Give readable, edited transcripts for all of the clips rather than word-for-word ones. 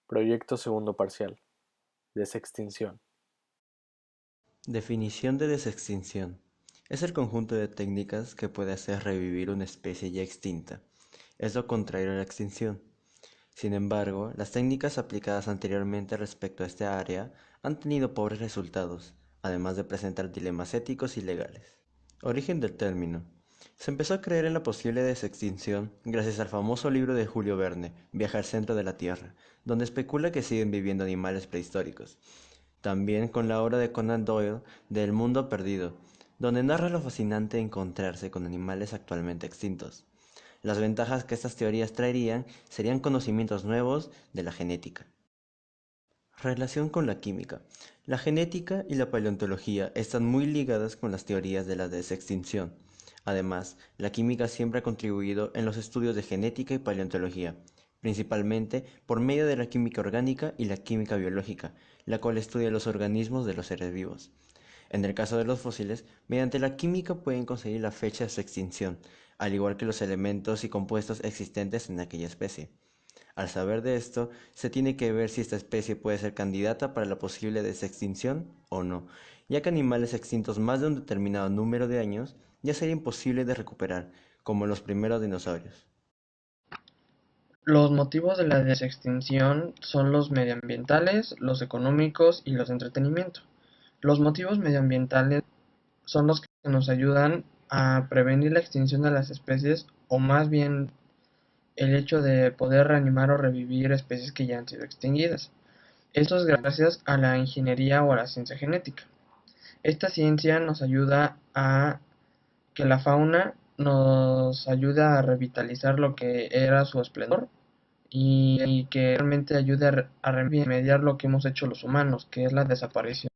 Proyecto segundo parcial. Desextinción. Definición de desextinción. Es el conjunto de técnicas que puede hacer revivir una especie ya extinta. Es lo contrario a la extinción. Sin embargo, las técnicas aplicadas anteriormente respecto a esta área han tenido pobres resultados, además de presentar dilemas éticos y legales. Origen del término. Se empezó a creer en la posible desextinción gracias al famoso libro de Julio Verne, Viaje al centro de la Tierra, donde especula que siguen viviendo animales prehistóricos. También con la obra de Conan Doyle de El mundo perdido, donde narra lo fascinante de encontrarse con animales actualmente extintos. Las ventajas que estas teorías traerían serían conocimientos nuevos de la genética. Relación con la química. La genética y la paleontología están muy ligadas con las teorías de la desextinción. Además, la química siempre ha contribuido en los estudios de genética y paleontología, principalmente por medio de la química orgánica y la química biológica, la cual estudia los organismos de los seres vivos. En el caso de los fósiles, mediante la química pueden conseguir la fecha de su extinción, al igual que los elementos y compuestos existentes en aquella especie. Al saber de esto, se tiene que ver si esta especie puede ser candidata para la posible desextinción o no, ya que animales extintos más de un determinado número de años ya sería imposible de recuperar, como los primeros dinosaurios. Los motivos de la desextinción son los medioambientales, los económicos y los de entretenimiento. Los motivos medioambientales son los que nos ayudan a prevenir la extinción de las especies o más bien el hecho de poder reanimar o revivir especies que ya han sido extinguidas. Esto es gracias a la ingeniería o a la ciencia genética. Esta ciencia nos ayuda a que la fauna nos ayuda a revitalizar lo que era su esplendor y que realmente ayude a remediar lo que hemos hecho los humanos, que es la desaparición.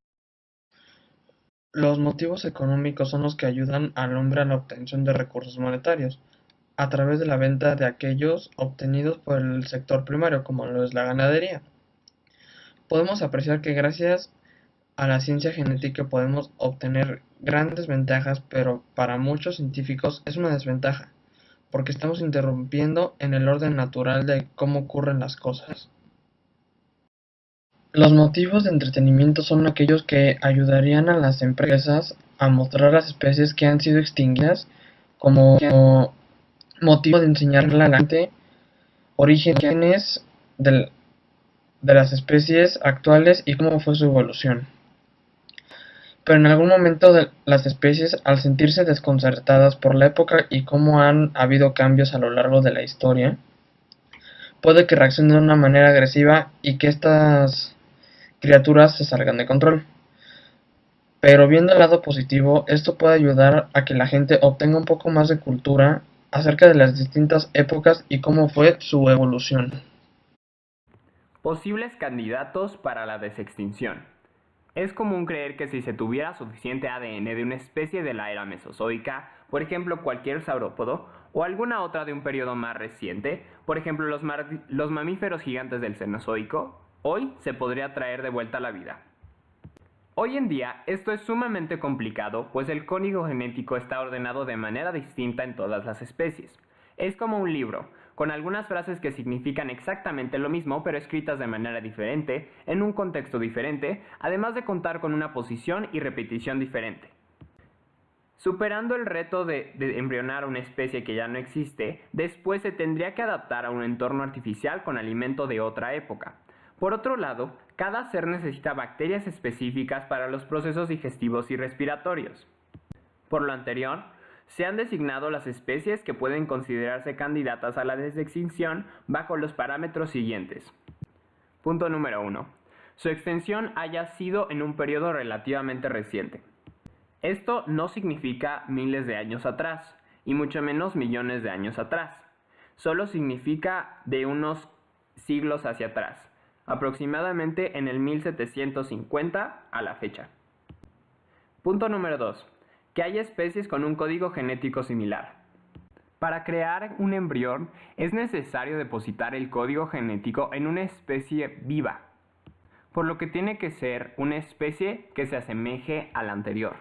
Los motivos económicos son los que ayudan al hombre a la obtención de recursos monetarios, a través de la venta de aquellos obtenidos por el sector primario, como lo es la ganadería. Podemos apreciar que gracias a la ciencia genética podemos obtener grandes ventajas, pero para muchos científicos es una desventaja, porque estamos interrumpiendo en el orden natural de cómo ocurren las cosas. Los motivos de entretenimiento son aquellos que ayudarían a las empresas a mostrar las especies que han sido extinguidas como motivo de enseñarle a la gente orígenes del- de las especies actuales y cómo fue su evolución. Pero en algún momento las especies, al sentirse desconcertadas por la época y cómo han habido cambios a lo largo de la historia, puede que reaccionen de una manera agresiva y que estas criaturas se salgan de control. Pero viendo el lado positivo, esto puede ayudar a que la gente obtenga un poco más de cultura acerca de las distintas épocas y cómo fue su evolución. Posibles candidatos para la desextinción. Es común creer que si se tuviera suficiente ADN de una especie de la era mesozoica, por ejemplo cualquier saurópodo, o alguna otra de un periodo más reciente, por ejemplo los mamíferos gigantes del Cenozoico, hoy se podría traer de vuelta a la vida. Hoy en día esto es sumamente complicado, pues el código genético está ordenado de manera distinta en todas las especies. Es como un libro, con algunas frases que significan exactamente lo mismo, pero escritas de manera diferente, en un contexto diferente, además de contar con una posición y repetición diferente. Superando el reto de embrionar una especie que ya no existe, después se tendría que adaptar a un entorno artificial con alimento de otra época. Por otro lado, cada ser necesita bacterias específicas para los procesos digestivos y respiratorios. Por lo anterior, se han designado las especies que pueden considerarse candidatas a la desextinción bajo los parámetros siguientes. Punto número 1. Su extensión haya sido en un periodo relativamente reciente. Esto no significa miles de años atrás, y mucho menos millones de años atrás. Solo significa de unos siglos hacia atrás, aproximadamente en el 1750 a la fecha. Punto número 2. Que haya especies con un código genético similar. Para crear un embrión es necesario depositar el código genético en una especie viva, por lo que tiene que ser una especie que se asemeje a la anterior.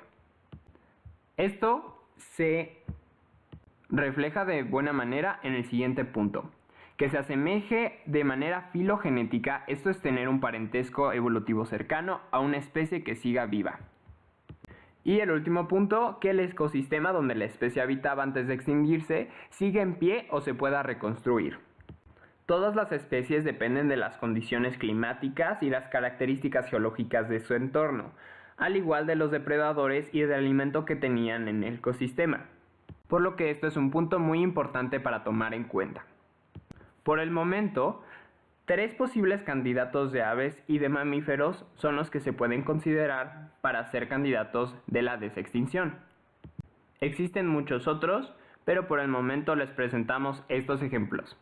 Esto se refleja de buena manera en el siguiente punto, que se asemeje de manera filogenética, esto es tener un parentesco evolutivo cercano a una especie que siga viva. Y el último punto, que el ecosistema donde la especie habitaba antes de extinguirse sigue en pie o se pueda reconstruir. Todas las especies dependen de las condiciones climáticas y las características geológicas de su entorno, al igual de los depredadores y del alimento que tenían en el ecosistema, por lo que esto es un punto muy importante para tomar en cuenta. Por el momento, 3 posibles candidatos de aves y de mamíferos son los que se pueden considerar para ser candidatos de la desextinción. Existen muchos otros, pero por el momento les presentamos estos ejemplos.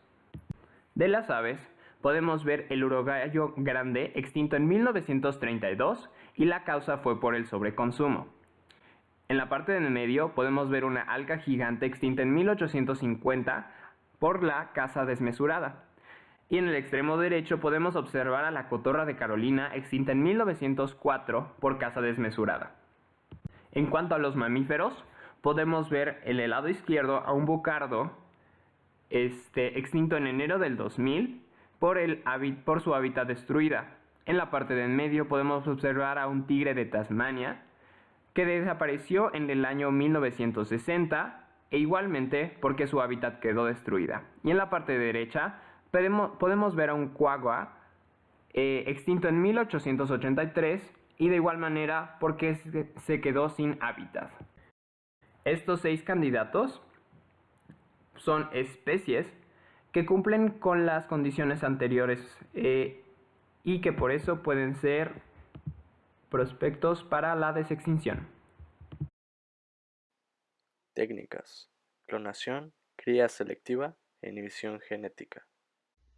De las aves, podemos ver el urogallo grande extinto en 1932 y la causa fue por el sobreconsumo. En la parte del medio podemos ver una alca gigante extinta en 1850 por la caza desmesurada. Y en el extremo derecho podemos observar a la cotorra de Carolina extinta en 1904 por caza desmesurada. En cuanto a los mamíferos, podemos ver en el lado izquierdo a un bucardo extinto en enero del 2000 por su hábitat destruida. En la parte del medio podemos observar a un tigre de Tasmania que desapareció en el año 1960 e igualmente porque su hábitat quedó destruida. Y en la parte derecha podemos ver a un cuagua extinto en 1883 y de igual manera porque se quedó sin hábitat. Estos 6 candidatos son especies que cumplen con las condiciones anteriores y que por eso pueden ser prospectos para la desextinción. Técnicas: clonación, cría selectiva e inhibición genética.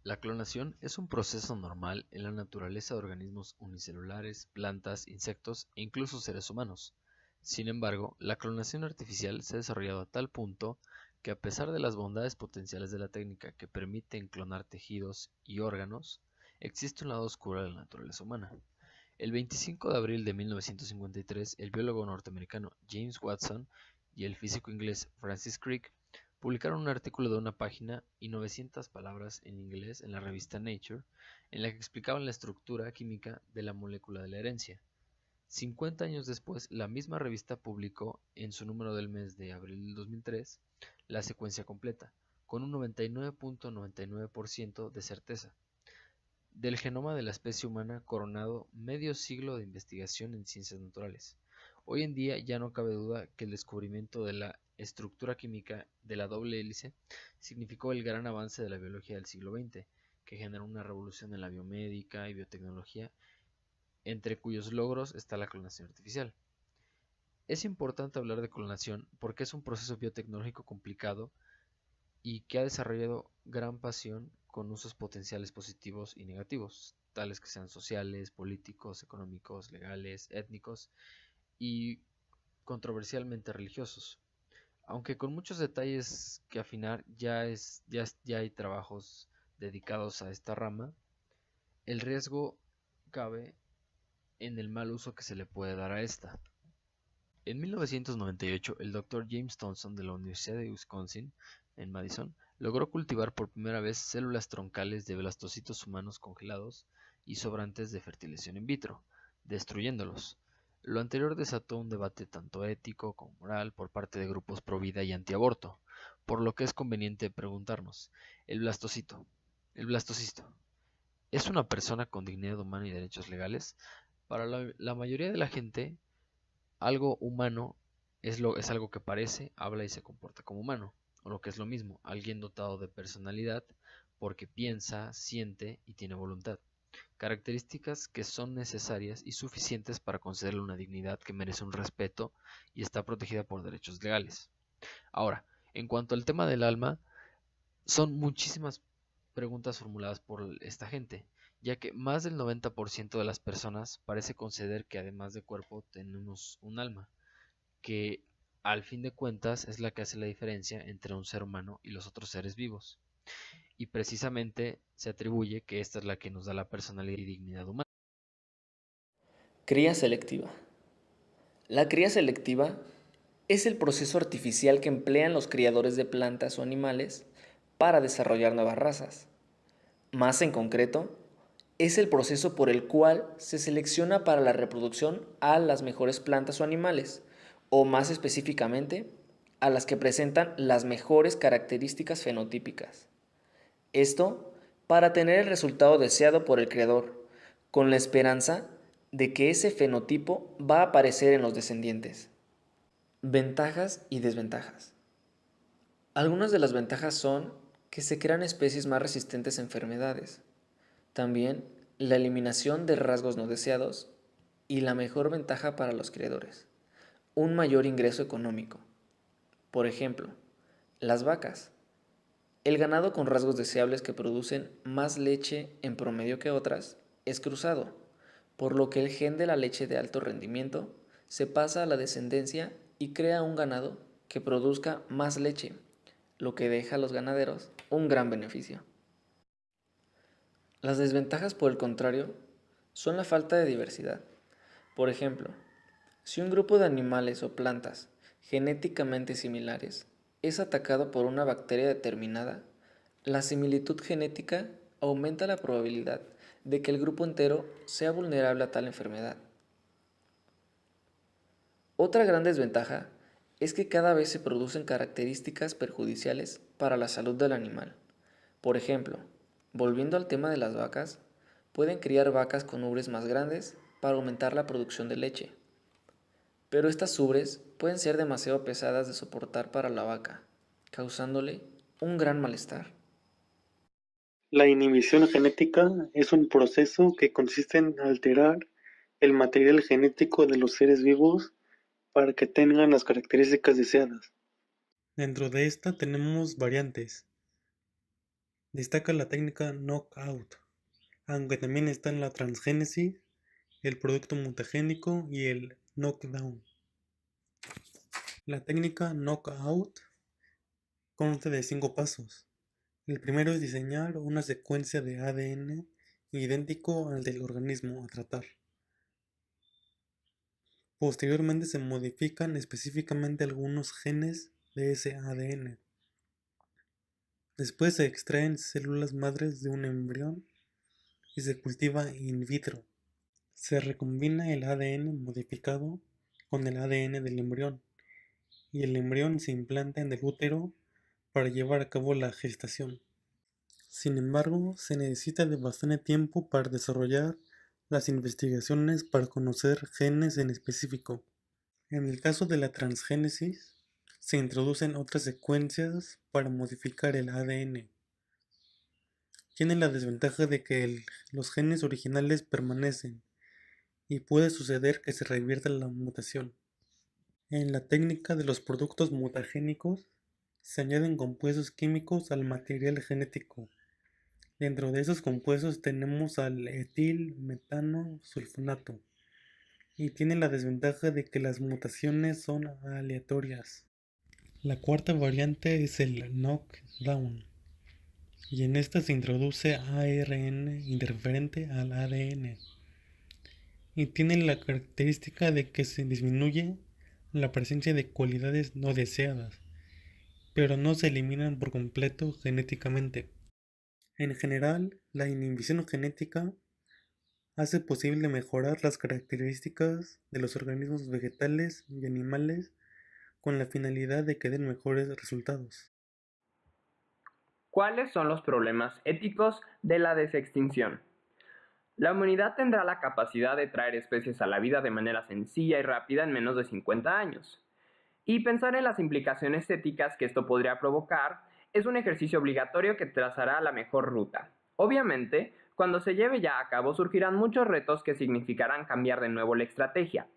La clonación es un proceso normal en la naturaleza de organismos unicelulares, plantas, insectos e incluso seres humanos. Sin embargo, la clonación artificial se ha desarrollado a tal punto que a pesar de las bondades potenciales de la técnica que permiten clonar tejidos y órganos, existe un lado oscuro de la naturaleza humana. El 25 de abril de 1953, el biólogo norteamericano James Watson y el físico inglés Francis Crick publicaron un artículo de una página y 900 palabras en inglés en la revista Nature, en la que explicaban la estructura química de la molécula de la herencia. 50 años después, la misma revista publicó en su número del mes de abril del 2003 la secuencia completa, con un 99.99% de certeza, del genoma de la especie humana, coronado medio siglo de investigación en ciencias naturales. Hoy en día ya no cabe duda que el descubrimiento de la estructura química de la doble hélice significó el gran avance de la biología del siglo XX, que generó una revolución en la biomédica y biotecnología, entre cuyos logros está la clonación artificial. Es importante hablar de clonación porque es un proceso biotecnológico complicado y que ha desarrollado gran pasión con usos potenciales positivos y negativos, tales que sean sociales, políticos, económicos, legales, étnicos y controversialmente religiosos. Aunque con muchos detalles que afinar, ya hay trabajos dedicados a esta rama, el riesgo cabe en el mal uso que se le puede dar a esta. En 1998, el Dr. James Thompson de la Universidad de Wisconsin, en Madison, logró cultivar por primera vez células troncales de blastocitos humanos congelados y sobrantes de fertilización in vitro, destruyéndolos. Lo anterior desató un debate tanto ético como moral por parte de grupos pro vida y antiaborto, por lo que es conveniente preguntarnos, ¿el blastocisto es una persona con dignidad humana y derechos legales? Para la mayoría de la gente, algo humano es algo que parece, habla y se comporta como humano, o lo que es lo mismo, alguien dotado de personalidad porque piensa, siente y tiene voluntad. Características que son necesarias y suficientes para concederle una dignidad que merece un respeto y está protegida por derechos legales. Ahora, en cuanto al tema del alma, son muchísimas preguntas formuladas por esta gente, ya que más del 90% de las personas parece conceder que además de cuerpo tenemos un alma, que al fin de cuentas es la que hace la diferencia entre un ser humano y los otros seres vivos. Y precisamente se atribuye que esta es la que nos da la personalidad y dignidad humana. Cría selectiva. La cría selectiva es el proceso artificial que emplean los criadores de plantas o animales para desarrollar nuevas razas. Más en concreto, es el proceso por el cual se selecciona para la reproducción a las mejores plantas o animales, o más específicamente, a las que presentan las mejores características fenotípicas. Esto para tener el resultado deseado por el creador, con la esperanza de que ese fenotipo va a aparecer en los descendientes. Ventajas y desventajas. Algunas de las ventajas son que se crean especies más resistentes a enfermedades. También la eliminación de rasgos no deseados y la mejor ventaja para los criadores, un mayor ingreso económico. Por ejemplo, las vacas. El ganado con rasgos deseables que producen más leche en promedio que otras es cruzado, por lo que el gen de la leche de alto rendimiento se pasa a la descendencia y crea un ganado que produzca más leche, lo que deja a los ganaderos un gran beneficio. Las desventajas, por el contrario, son la falta de diversidad. Por ejemplo, si un grupo de animales o plantas genéticamente similares es atacado por una bacteria determinada, la similitud genética aumenta la probabilidad de que el grupo entero sea vulnerable a tal enfermedad. Otra gran desventaja es que cada vez se producen características perjudiciales para la salud del animal. Por ejemplo, volviendo al tema de las vacas, pueden criar vacas con ubres más grandes para aumentar la producción de leche. Pero estas ubres pueden ser demasiado pesadas de soportar para la vaca, causándole un gran malestar. La inhibición genética es un proceso que consiste en alterar el material genético de los seres vivos para que tengan las características deseadas. Dentro de esta tenemos variantes. Destaca la técnica knockout, aunque también están la transgénesis, el producto mutagénico y el knockdown. La técnica knockout consta de 5 pasos. El primero es diseñar una secuencia de ADN idéntico al del organismo a tratar. Posteriormente se modifican específicamente algunos genes de ese ADN. Después se extraen células madres de un embrión y se cultiva in vitro. Se recombina el ADN modificado con el ADN del embrión y el embrión se implanta en el útero para llevar a cabo la gestación. Sin embargo, se necesita de bastante tiempo para desarrollar las investigaciones para conocer genes en específico. En el caso de la transgénesis, se introducen otras secuencias para modificar el ADN. Tiene la desventaja de que los genes originales permanecen y puede suceder que se revierta la mutación. En la técnica de los productos mutagénicos, se añaden compuestos químicos al material genético. Dentro de esos compuestos tenemos al etil metano sulfonato y tiene la desventaja de que las mutaciones son aleatorias. La cuarta variante es el knockdown y en esta se introduce ARN interferente al ADN y tiene la característica de que se disminuye la presencia de cualidades no deseadas, pero no se eliminan por completo genéticamente. En general, la inhibición genética hace posible mejorar las características de los organismos vegetales y animales con la finalidad de que den mejores resultados. ¿Cuáles son los problemas éticos de la desextinción? La humanidad tendrá la capacidad de traer especies a la vida de manera sencilla y rápida en menos de 50 años. Y pensar en las implicaciones éticas que esto podría provocar es un ejercicio obligatorio que trazará la mejor ruta. Obviamente, cuando se lleve ya a cabo surgirán muchos retos que significarán cambiar de nuevo la estrategia.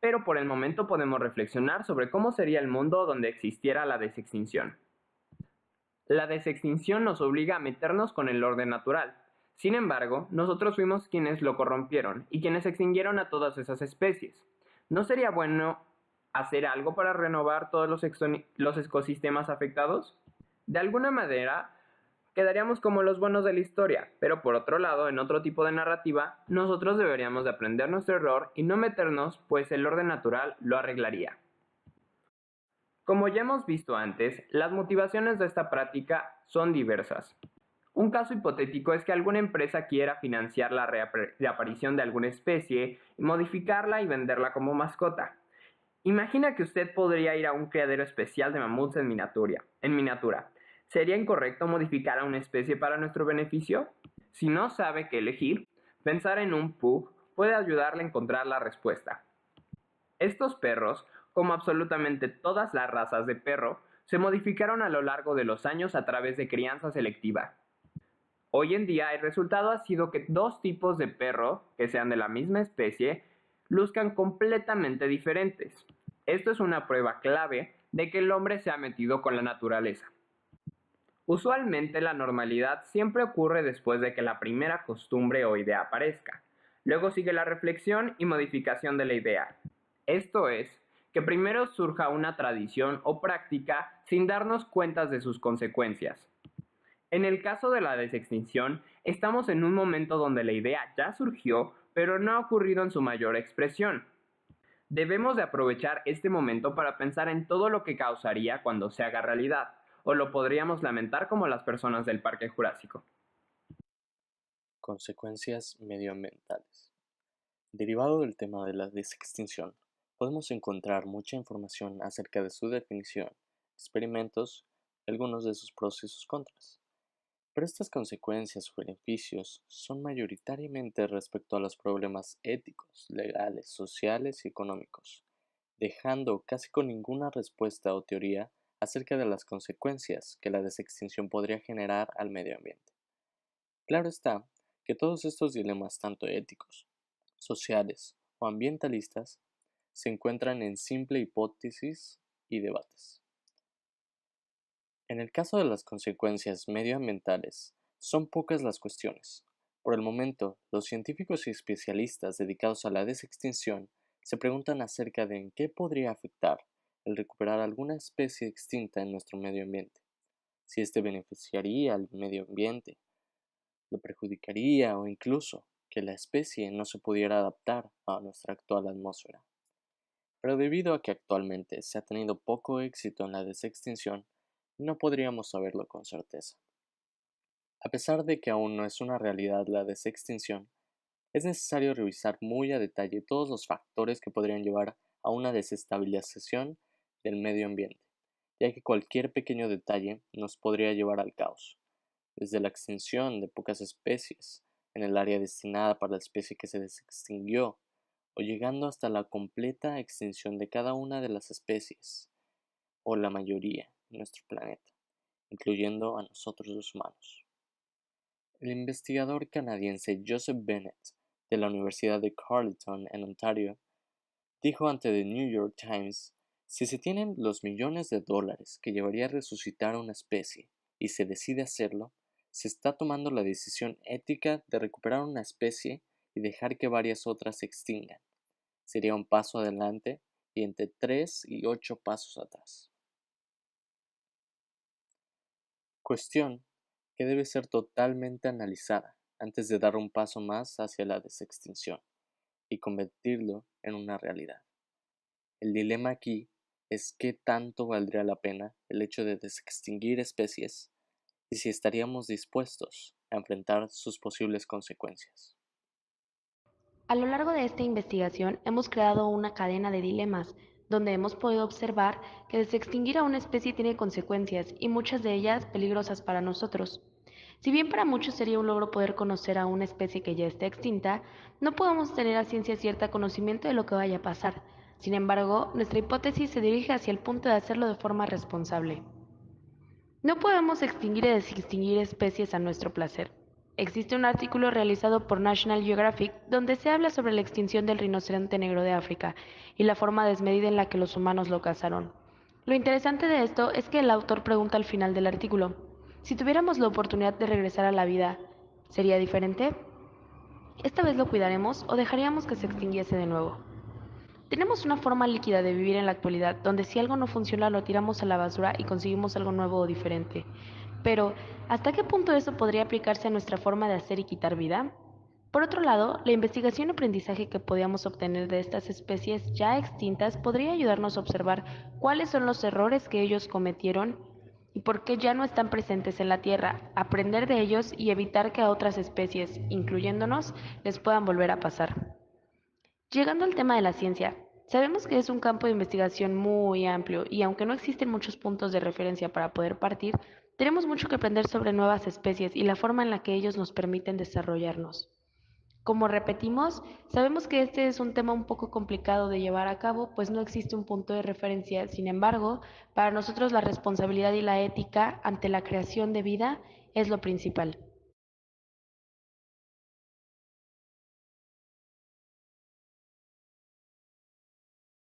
Pero por el momento podemos reflexionar sobre cómo sería el mundo donde existiera la desextinción. La desextinción nos obliga a meternos con el orden natural. Sin embargo, nosotros fuimos quienes lo corrompieron y quienes extinguieron a todas esas especies. ¿No sería bueno hacer algo para renovar todos los ecosistemas afectados? De alguna manera, quedaríamos como los buenos de la historia, pero por otro lado, en otro tipo de narrativa, nosotros deberíamos de aprender nuestro error y no meternos, pues el orden natural lo arreglaría. Como ya hemos visto antes, las motivaciones de esta práctica son diversas. Un caso hipotético es que alguna empresa quiera financiar la reaparición de alguna especie, modificarla y venderla como mascota. Imagina que usted podría ir a un criadero especial de mamuts en miniatura. ¿Sería incorrecto modificar a una especie para nuestro beneficio? Si no sabe qué elegir, pensar en un pug puede ayudarle a encontrar la respuesta. Estos perros, como absolutamente todas las razas de perro, se modificaron a lo largo de los años a través de crianza selectiva. Hoy en día el resultado ha sido que dos tipos de perro, que sean de la misma especie, luzcan completamente diferentes. Esto es una prueba clave de que el hombre se ha metido con la naturaleza. Usualmente la normalidad siempre ocurre después de que la primera costumbre o idea aparezca. Luego sigue la reflexión y modificación de la idea. Esto es, que primero surja una tradición o práctica sin darnos cuenta de sus consecuencias. En el caso de la desextinción, estamos en un momento donde la idea ya surgió, pero no ha ocurrido en su mayor expresión. Debemos de aprovechar este momento para pensar en todo lo que causaría cuando se haga realidad, o lo podríamos lamentar como las personas del Parque Jurásico. Consecuencias medioambientales. Derivado del tema de la desextinción, podemos encontrar mucha información acerca de su definición, experimentos y algunos de sus pros y sus contras. Pero estas consecuencias o beneficios son mayoritariamente respecto a los problemas éticos, legales, sociales y económicos, dejando casi con ninguna respuesta o teoría acerca de las consecuencias que la desextinción podría generar al medio ambiente. Claro está que todos estos dilemas, tanto éticos, sociales o ambientalistas, se encuentran en simple hipótesis y debates. En el caso de las consecuencias medioambientales, son pocas las cuestiones. Por el momento, los científicos y especialistas dedicados a la desextinción se preguntan acerca de en qué podría afectar el recuperar alguna especie extinta en nuestro medio ambiente, si este beneficiaría al medio ambiente, lo perjudicaría o incluso que la especie no se pudiera adaptar a nuestra actual atmósfera. Pero debido a que actualmente se ha tenido poco éxito en la desextinción, no podríamos saberlo con certeza. A pesar de que aún no es una realidad la desextinción, es necesario revisar muy a detalle todos los factores que podrían llevar a una desestabilización del medio ambiente, ya que cualquier pequeño detalle nos podría llevar al caos, desde la extinción de pocas especies en el área destinada para la especie que se desextinguió, o llegando hasta la completa extinción de cada una de las especies, o la mayoría, en nuestro planeta, incluyendo a nosotros los humanos. El investigador canadiense Joseph Bennett, de la Universidad de Carleton en Ontario, dijo ante The New York Times: si se tienen los millones de dólares que llevaría a resucitar una especie y se decide hacerlo, se está tomando la decisión ética de recuperar una especie y dejar que varias otras se extingan. Sería un paso adelante y entre 3 y 8 pasos atrás. Cuestión que debe ser totalmente analizada antes de dar un paso más hacia la desextinción y convertirlo en una realidad. El dilema aquí es qué tanto valdría la pena el hecho de desextinguir especies y si estaríamos dispuestos a enfrentar sus posibles consecuencias. A lo largo de esta investigación hemos creado una cadena de dilemas, donde hemos podido observar que desextinguir a una especie tiene consecuencias y muchas de ellas peligrosas para nosotros. Si bien para muchos sería un logro poder conocer a una especie que ya está extinta, no podemos tener a ciencia cierta conocimiento de lo que vaya a pasar. Sin embargo, nuestra hipótesis se dirige hacia el punto de hacerlo de forma responsable. No podemos extinguir y desextinguir especies a nuestro placer. Existe un artículo realizado por National Geographic donde se habla sobre la extinción del rinoceronte negro de África y la forma desmedida en la que los humanos lo cazaron. Lo interesante de esto es que el autor pregunta al final del artículo: si tuviéramos la oportunidad de regresar a la vida, ¿sería diferente? ¿Esta vez lo cuidaremos o dejaríamos que se extinguiese de nuevo? Tenemos una forma líquida de vivir en la actualidad, donde si algo no funciona lo tiramos a la basura y conseguimos algo nuevo o diferente. Pero, ¿hasta qué punto eso podría aplicarse a nuestra forma de hacer y quitar vida? Por otro lado, la investigación y aprendizaje que podíamos obtener de estas especies ya extintas podría ayudarnos a observar cuáles son los errores que ellos cometieron y por qué ya no están presentes en la Tierra, aprender de ellos y evitar que a otras especies, incluyéndonos, les puedan volver a pasar. Llegando al tema de la ciencia, sabemos que es un campo de investigación muy amplio y aunque no existen muchos puntos de referencia para poder partir, tenemos mucho que aprender sobre nuevas especies y la forma en la que ellos nos permiten desarrollarnos. Como repetimos, sabemos que este es un tema un poco complicado de llevar a cabo, pues no existe un punto de referencia. Sin embargo, para nosotros la responsabilidad y la ética ante la creación de vida es lo principal.